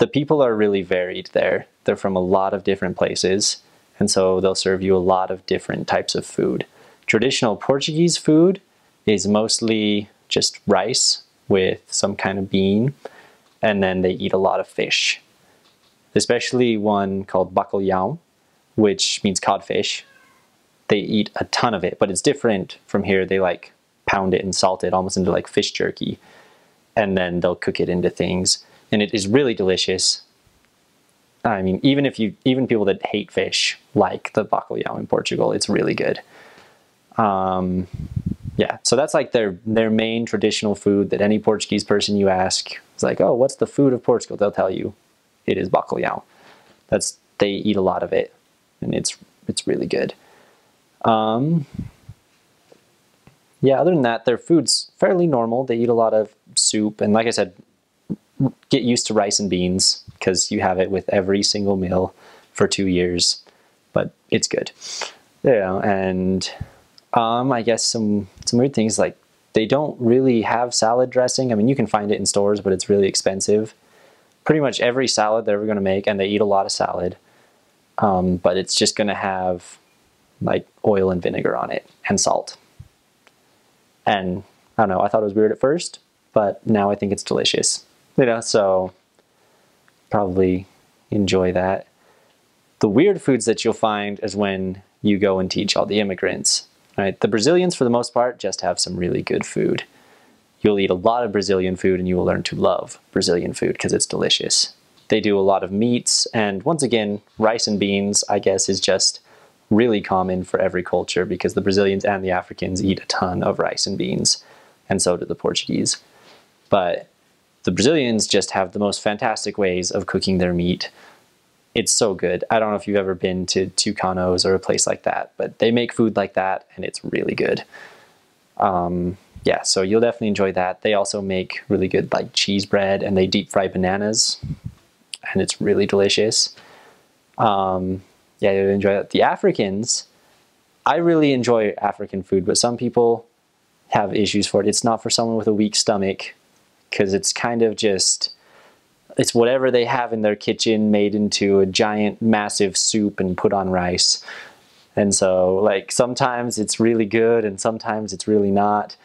The people are really varied there. They're from a lot of different places, and so they'll serve you a lot of different types of food. Traditional Portuguese food is mostly just rice with some kind of bean, and then they eat a lot of fish, especially one called bacalhau, which means codfish. They eat a ton of it, but it's different from here. They like pound it and salt it almost into like fish jerky, and then they'll cook it into things, and it is really delicious. I mean, even people that hate fish like the bacalhau in Portugal, it's really good. Yeah, so that's like their main traditional food that any Portuguese person you ask is like, oh, what's the food of Portugal? They'll tell you it is bacalhau. They eat a lot of it, and it's really good. Yeah, other than that, their food's fairly normal. They eat a lot of soup, and like I said, get used to rice and beans because you have it with every single meal for 2 years, but it's good. Yeah, and I guess some weird things like they don't really have salad dressing. I mean, you can find it in stores, but it's really expensive. Pretty much every salad they're ever going to make, and they eat a lot of salad, but it's just going to have like oil and vinegar on it and salt. And I don't know, I thought it was weird at first, but now I think it's delicious. You know, so probably enjoy that. The weird foods that you'll find is when you go and teach all the immigrants. Right? The Brazilians, for the most part, just have some really good food. You'll eat a lot of Brazilian food and you will learn to love Brazilian food because it's delicious. They do a lot of meats, and once again, rice and beans, I guess, is just really common for every culture because the Brazilians and the Africans eat a ton of rice and beans, and so do the Portuguese. But the Brazilians just have the most fantastic ways of cooking their meat. It's so good. I don't know if you've ever been to Tucanos or a place like that, but they make food like that, and it's really good. Yeah, so you'll definitely enjoy that. They also make really good like cheese bread, and they deep fry bananas, and it's really delicious. Yeah, you'll enjoy that. The Africans, I really enjoy African food, but some people have issues for it. It's not for someone with a weak stomach because it's kind of just, it's whatever they have in their kitchen made into a giant, massive soup and put on rice. And so, like, sometimes it's really good and sometimes it's really not.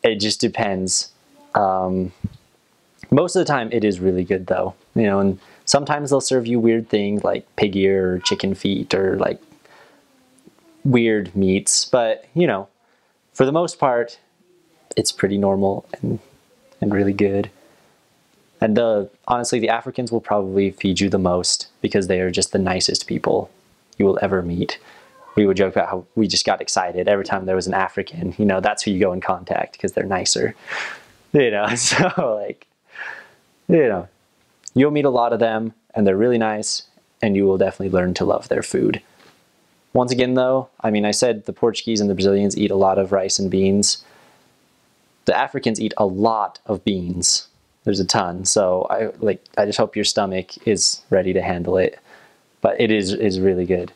It just depends. Most of the time it is really good though, you know, and sometimes they'll serve you weird things like pig ear or chicken feet or like weird meats, but you know, for the most part, it's pretty normal and really good. And honestly, the Africans will probably feed you the most because they are just the nicest people you will ever meet. We would joke about how we just got excited every time there was an African, you know, that's who you go in contact because they're nicer, you know, so like, you know, you'll meet a lot of them and they're really nice and you will definitely learn to love their food. Once again though, I mean, I said the Portuguese and the Brazilians eat a lot of rice and beans. The Africans eat a lot of beans. There's a ton. So I just hope your stomach is ready to handle it, but it is really good.